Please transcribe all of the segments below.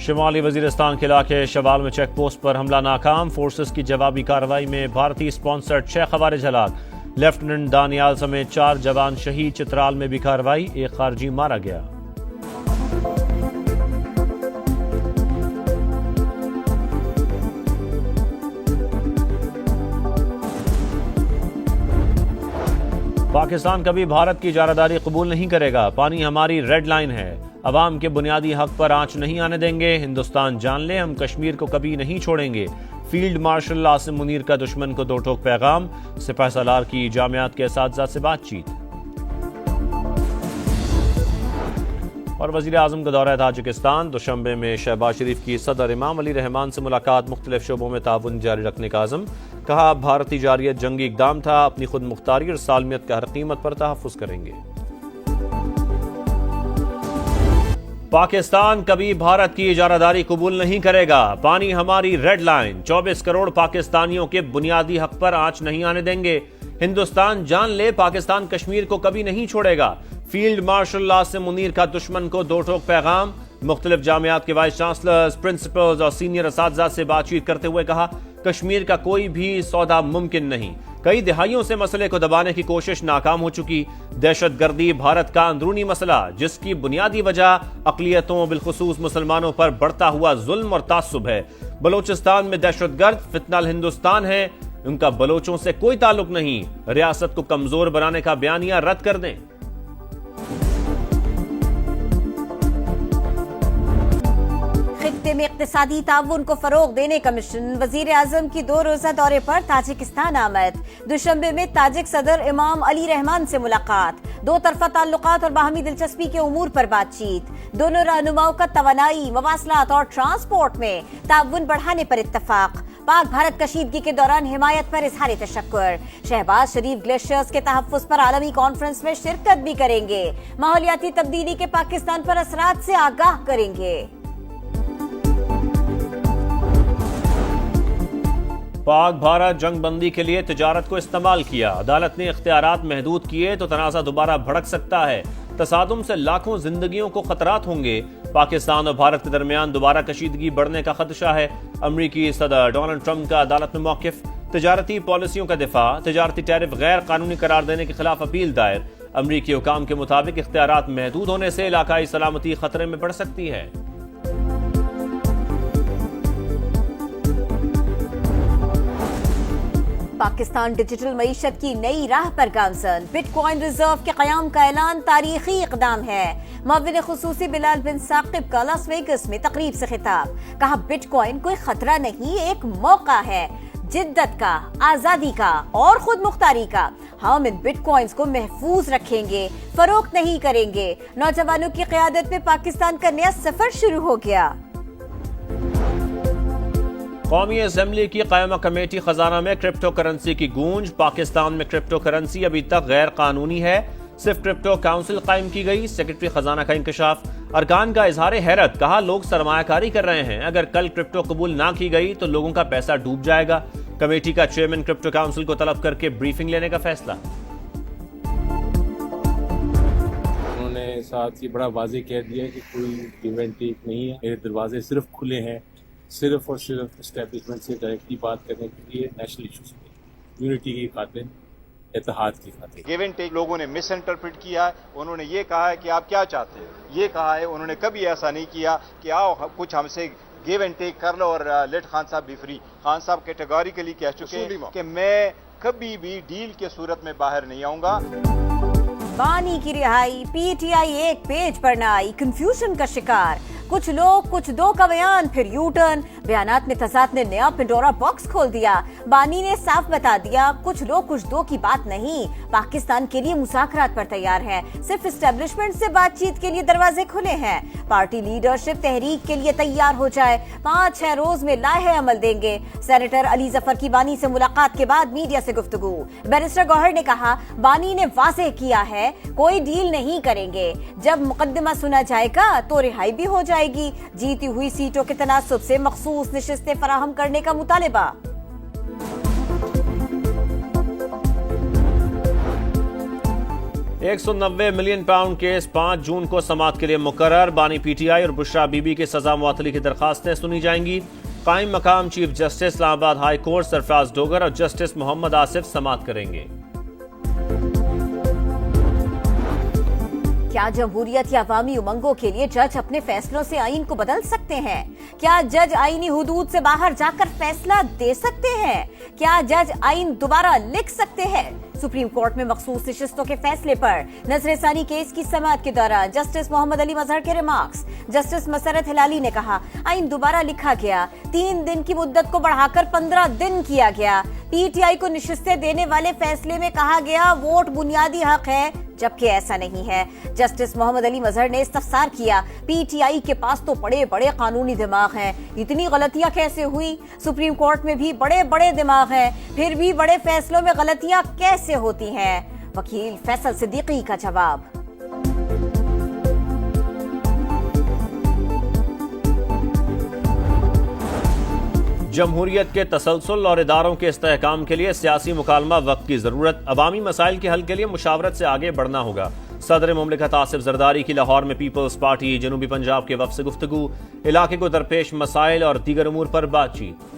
شمالی وزیرستان کے علاقے شوال میں چیک پوسٹ پر حملہ ناکام، فورسز کی جوابی کارروائی میں بھارتی اسپانسرڈ 6 خوارج ہلاک، لیفٹیننٹ دانیال سمیت 4 جوان شہید۔ چترال میں بھی کارروائی، ایک خارجی مارا گیا۔ پاکستان کبھی بھارت کی اجارہ قبول نہیں کرے گا، پانی ہماری ریڈ لائن ہے، عوام کے بنیادی حق پر آنچ نہیں آنے دیں گے، ہندوستان جان لے ہم کشمیر کو کبھی نہیں چھوڑیں گے، فیلڈ مارشل عاصم منیر کا دشمن کو 2 ٹوک پیغام، سپہ سالار کی جامعات کے اساتذہ سے بات چیت۔ اور وزیر اعظم کا دورہ تاجکستان، دوشنبے میں شہباز شریف کی صدر امام علی رحمان سے ملاقات، مختلف شعبوں میں تعاون جاری رکھنے کا عزم، کہا بھارتی جارحیت جنگی اقدام تھا، اپنی خود مختاری اور سالمیت کا ہر قیمت پر تحفظ کریں گے۔ پاکستان کبھی بھارت کی اجارہ داری قبول نہیں کرے گا، پانی ہماری ریڈ لائن، 24 کروڑ پاکستانیوں کے بنیادی حق پر آنچ نہیں آنے دیں گے، ہندوستان جان لے پاکستان کشمیر کو کبھی نہیں چھوڑے گا، فیلڈ مارشل عاصم منیر کا دشمن کو 2 ٹوک پیغام، مختلف جامعات کے وائس چانسلرز، پرنسپلز اور سینئر اساتذہ سے بات چیت کرتے ہوئے کہا کشمیر کا کوئی بھی سودا ممکن نہیں، کئی دہائیوں سے مسئلے کو دبانے کی کوشش ناکام ہو چکی، دہشت گردی بھارت کا اندرونی مسئلہ جس کی بنیادی وجہ اقلیتوں بالخصوص مسلمانوں پر بڑھتا ہوا ظلم اور تعصب ہے، بلوچستان میں دہشت گرد فتنہ الہندوستان ہے، ان کا بلوچوں سے کوئی تعلق نہیں، ریاست کو کمزور بنانے کا بیانیہ رد کر دیں۔ خطے میں اقتصادی تعاون کو فروغ دینے کا مشن، وزیر اعظم کی 2 روزہ دورے پر تاجکستان آمد، دوشنبے میں تاجک صدر امام علی رحمان سے ملاقات، 2 طرفہ تعلقات اور باہمی دلچسپی کے امور پر بات چیت، دونوں رہنماؤں کا توانائی، مواصلات اور ٹرانسپورٹ میں تعاون بڑھانے پر اتفاق، پاک بھارت کشیدگی کے دوران حمایت پر اظہار تشکر، شہباز شریف گلیشیئرز کے تحفظ پر عالمی کانفرنس میں شرکت بھی کریں گے، ماحولیاتی تبدیلی کے پاکستان پر اثرات سے آگاہ کریں گے۔ پاک بھارت جنگ بندی کے لیے تجارت کو استعمال کیا، عدالت نے اختیارات محدود کیے تو تنازع دوبارہ بھڑک سکتا ہے، تصادم سے لاکھوں زندگیوں کو خطرات ہوں گے، پاکستان اور بھارت کے درمیان دوبارہ کشیدگی بڑھنے کا خدشہ ہے، امریکی صدر ڈونلڈ ٹرمپ کا عدالت میں موقف، تجارتی پالیسیوں کا دفاع، تجارتی ٹیرف غیر قانونی قرار دینے کے خلاف اپیل دائر، امریکی حکام کے مطابق اختیارات محدود ہونے سے علاقائی سلامتی خطرے میں پڑ سکتی ہے۔ پاکستان ڈیجیٹل معیشت کی نئی راہ پر گامزن، بٹ کوائن ریزرو کے قیام کا اعلان تاریخی اقدام ہے، معاون خصوصی بلال بن ثاقب کا لاس ویگس میں تقریب سے خطاب، کہا بٹ کوائن کوئی خطرہ نہیں، ایک موقع ہے جدت کا، آزادی کا اور خود مختاری کا، ہم ان بٹ کوائنز کو محفوظ رکھیں گے، فروخت نہیں کریں گے، نوجوانوں کی قیادت میں پاکستان کا نیا سفر شروع ہو گیا۔ قومی اسمبلی کی قائمہ کمیٹی خزانہ میں کرپٹو کرنسی کی گونج، پاکستان میں کرپٹو کرنسی ابھی تک غیر قانونی ہے، صرف کرپٹو کاؤنسل قائم کی گئی، سیکرٹری خزانہ کا انکشاف، ارکان کا اظہار حیرت، کہا لوگ سرمایہ کاری کر رہے ہیں، اگر کل کرپٹو قبول نہ کی گئی تو لوگوں کا پیسہ ڈوب جائے گا، کمیٹی کا چیئرمین کرپٹو کاؤنسل کو طلب کر کے بریفنگ لینے کا فیصلہ۔ انہوں نے ساتھ ہی بڑا واضح کہہ دیا کہ کوئی گیو اینڈ ٹیک نہیں ہے، میرے دروازے صرف کھلے ہیں، صرف اور صرف اسٹیبلشمنٹ سے ڈائریکٹلی بات کرنے کے لیے، نیشنل ایشوز پہ، یونٹی کی خاطر، اتحاد کی خاطر۔ گیو اینڈ ٹیک لوگوں نے مس انٹرپریٹ کیا ہے، انہوں نے یہ کہا ہے کہ آپ کیا چاہتے ہیں، یہ کہا ہے، انہوں نے کبھی ایسا نہیں کیا کہ آؤ کچھ ہم سے گیو اینڈ ٹیک کر لو اور لیٹ خان صاحب بھی فری۔ خان صاحب کیٹیگوریکلی کہہ چکے ہیں کہ میں کبھی بھی ڈیل کے صورت میں باہر نہیں آؤں گا۔ بانی کی رہائی، پی ٹی آئی ایک پیج پر نہ آئی، کنفیوژن کا شکار، کچھ لوگ کچھ دو کا بیان، پھر یو ٹرن، بیانات میں تضاد نے نیا پنڈورا باکس کھول دیا، بانی نے صاف بتا دیا کچھ لوگ کچھ دو کی بات نہیں، پاکستان کے لیے مذاکرات پر تیار ہے، صرف اسٹیبلشمنٹ سے بات چیت کے لیے دروازے کھلے ہیں، پارٹی لیڈرشپ تحریک کے لیے تیار ہو جائے، 5-6 روز میں لائحہ عمل دیں گے۔ سینیٹر علی ظفر کی بانی سے ملاقات کے بعد میڈیا سے گفتگو، بیرسٹر گوہر نے کہا بانی نے واضح کیا ہے کوئی ڈیل نہیں کریں گے، جب مقدمہ سنا جائے گا تو رہائی بھی ہو جائے گی، جیتی ہوئی سیٹوں کے تناسب سے مخصوص نشستیں فراہم کرنے کا مطالبہ۔ 190 मिलियन पाउंड केस 5 जून को समाअत के लिए मुकर्रर। बानी पीटीआई और बुशरा बीबी की सजा मुअत्तली की दरखास्तें सुनी जाएंगी। कायम मकाम chief justice Islamabad high court Sarfaraz Dogar और जस्टिस मोहम्मद आसिफ समाअत करेंगे। क्या जमहूरियत या अवामी उमंगों के लिए जज अपने फैसलों से आइन को बदल सकते हैं? क्या जज आईनी हुदूद से बाहर जाकर फैसला दे सकते हैं? क्या जज आइन दोबारा लिख सकते हैं? सुप्रीम कोर्ट में मखसूस नशिस्तों के फैसले पर नजरसानी केस की समाअत के दौरान जस्टिस मोहम्मद अली मजहर के रिमार्क्स। जस्टिस मसरत हिलाली ने कहा, आइन दोबारा लिखा गया, 3 दिन की मुद्दत को बढ़ाकर 15 दिन किया गया। पीटीआई को नशिस्तें देने वाले फैसले में कहा गया वोट बुनियादी हक है, जबकि ऐसा नहीं है। जस्टिस मोहम्मद अली मजहर ने इस्तफसार किया, पीटीआई के पास तो बड़े बड़े कानूनी दिमाग हैं, इतनी गलतियां कैसे हुई? सुप्रीम कोर्ट में भी बड़े बड़े दिमाग हैं, फिर भी बड़े फैसलों में गलतियां कैसे होती हैं? वकील फैसल सिद्दीकी का जवाब। जमहूरियत के तसलसल और इदारों के इस्तेहकाम के लिए सियासी मुकालमा वक्त की जरूरत। अवामी मसाइल के हल के लिए मुशावरत से आगे बढ़ना होगा। सदर मुमलिकत आसिफ जरदारी की लाहौर में पीपल्स पार्टी जनूबी पंजाब के वफ्द से गुफ्तगू। इलाके को दरपेश मसाइल और दीगर उमूर पर बातचीत।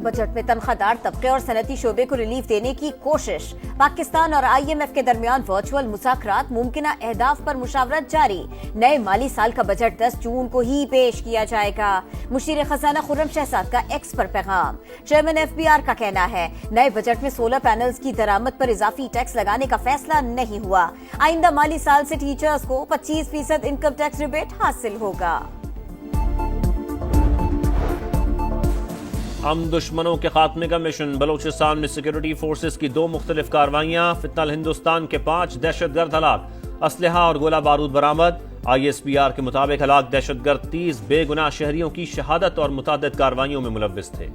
बजट में तनख्वाहदार तबके और सनती शोबे को रिलीफ देने की कोशिश। पाकिस्तान और IMF के दरमियान वर्चुअल मुज़ाकरात, मुमकिना अहदाफ पर मुशावरत जारी। नए माली साल का बजट 10 जून को ही पेश किया जाएगा। मुशीर खजाना खुर्रम शहजाद का एक्स पर पैगाम। चेयरमैन FBR का कहना है, नए बजट में सोलर पैनल्स की दरामद पर इजाफी टैक्स लगाने का फैसला नहीं हुआ। आइंदा माली साल से टीचर्स को 25% इनकम टैक्स रिबेट हासिल होगा। हम दुश्मनों के खात्मे का मिशन। बलोचिस्तान में सिक्योरिटी फोर्सेस की 2 मुख्तलिफ कार्रवाइयां। फितनल हिंदुस्तान के 5 दहशतगर्द हलाक। असलहा और गोला बारूद बरामद। ISPR के मुताबिक हलाक दहशतगर्द 30 बेगुनाह शहरियों की शहादत और मुतअद्दिद कार्रवाइयों में मुलव्विस थे।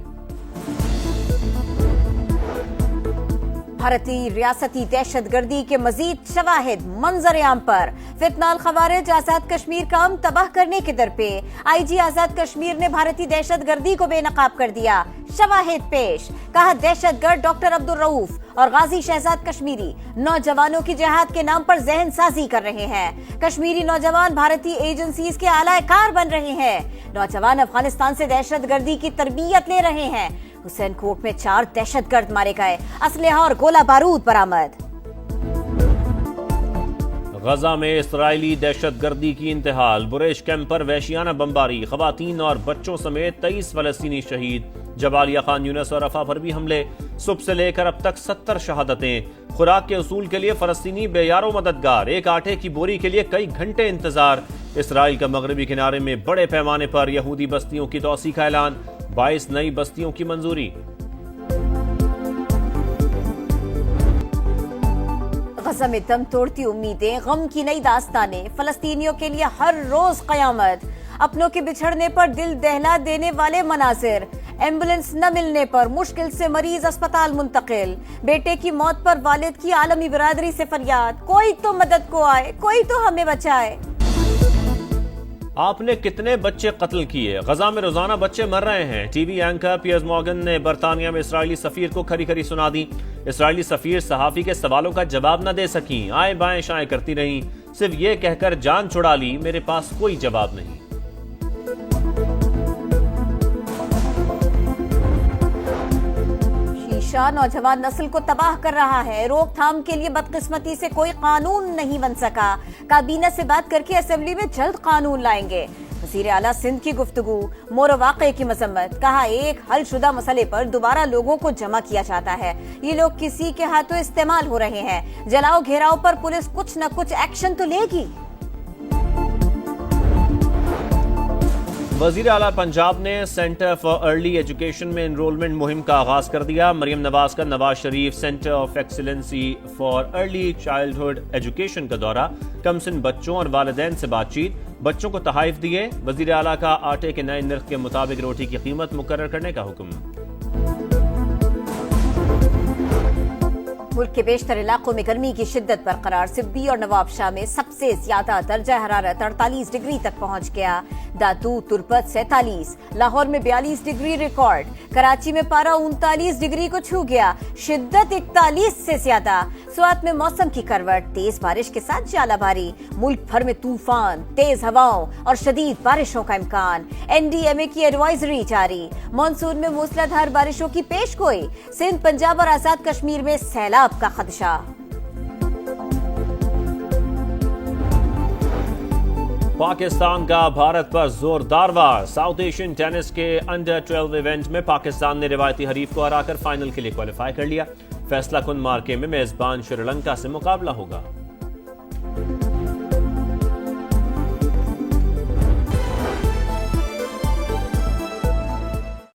भारतीय रियासती दहशतगर्दी के मजीद शवाहिद मंजर आम पर। फितनाल खवारिज आजाद कश्मीर का अमन तबाह करने के दर पे। IG आजाद कश्मीर ने भारतीय दहशतगर्दी को बेनकाब कर दिया। शवाहिद पेश। कहा, दहशतगर्द डॉक्टर अब्दुल रऊफ और गाजी शहजाद कश्मीरी नौजवानों की जिहाद के नाम पर जहन साजी कर रहे हैं। कश्मीरी नौजवान भारतीय एजेंसीज के आलाकार बन रहे हैं। नौजवान अफगानिस्तान से दहशतगर्दी की तरबियत ले रहे हैं। हुसैन कोट में 4 दहशतगर्द मारे गए। असलहा और गोला बारूद बरामद। गजा में इसराइली दहशतगर्दी की इंतहाल। बुरेश कैंप पर वहशियाना बमबारी। खवातीन और बच्चों समेत 23 फलस्तीनी शहीद। जबालिया खान यूनिस और रफा पर भी हमले। सुबह से लेकर अब तक 70 शहादतें। खुराक के उसूल के लिए फलस्तीनी बेयारो मददगार। एक आटे की बोरी के लिए कई घंटे इंतजार। इसराइल का मगरबी किनारे में बड़े पैमाने पर यहूदी बस्तियों की तौसी का ऐलान। 22 नई बस्तियों की मंजूरी। गजा में दम तोड़ती उम्मीदें, गम की नई दास्तानें। फलस्तीनियों के लिए हर रोज कयामत। अपनों के बिछड़ने पर दिल दहला देने वाले मनाजिर। एम्बुलेंस न मिलने पर मुश्किल से मरीज अस्पताल मुंतकिल। बेटे की मौत पर वालिद की आलमी बिरादरी से फरियाद। कोई तो मदद को आए, कोई तो हमें बचाए। आपने कितने बच्चे कत्ल किए? गजा में रोजाना बच्चे मर रहे हैं। टीवी एंकर पियर्स मॉर्गन ने बरतानिया में इसराइली सफीर को खरी खरी सुना दी। इसराइली सफीर सहाफी के सवालों का जवाब न दे सकी। आए बाएं शाएं करती रहीं। सिर्फ ये कहकर जान छुड़ा ली, मेरे पास कोई जवाब नहीं। शीशा नौजवान नस्ल को तबाह कर रहा है। रोकथाम के लिए बदकिस्मती से कोई कानून नहीं बन सका। काबीना से बात करके असेंबली में जल्द कानून लाएंगे। वजीर आला सिंध की गुफ्तगू। मोरो वाक़े की मजम्मत। कहा, एक हल शुदा मसले पर दोबारा लोगों को जमा किया जाता है। ये लोग किसी के हाथों इस्तेमाल हो रहे हैं। जलाओ घेराव पर पुलिस कुछ न कुछ एक्शन तो लेगी। वजीर आला पंजाब ने सेंटर फॉर अर्ली एजुकेशन में एनरोलमेंट मुहिम का आगाज कर दिया। मरियम नवाज का Nawaz Sharif Centre of Excellency for Early Childhood Education का दौरा। कमसिन बच्चों और वालिदैन से बातचीत। बच्चों को तहाइफ दिए। वजीर आला का आटे के नए निर्ख के मुताबिक रोटी की कीमत मुकर्रर करने का हुक्म। मुल्क के बेशतर इलाकों में गर्मी की शिद्दत बरकरार। सिब्बी और नवाबशाह में सबसे ज्यादा दर्जा हरारत 48 डिग्री तक पहुंच गया। दातू, तुर्पत 47, लाहौर में 42 डिग्री रिकॉर्ड, कराची में पारा 39 डिग्री को छू गया, शिद्दत 41 से ज्यादा। स्वात में मौसम की करवट, तेज बारिश के साथ जालाबारी, मुल्क भर में तूफान, तेज हवाओं और शदीद बारिशों का इम्कान। NDMA की एडवाइजरी जारी। मानसून में मूसलाधार बारिशों की पेशगोई। सिंध, पंजाब और आजाद कश्मीर में सैलाब का खदशा। पाकिस्तान का भारत पर जोरदार वार। साउथ एशियन टेनिस के अंडर 12 इवेंट में पाकिस्तान ने रिवायती हरीफ को हराकर फाइनल के लिए क्वालिफाई कर लिया। फैसला कुन मार्के में मेजबान श्रीलंका से मुकाबला होगा।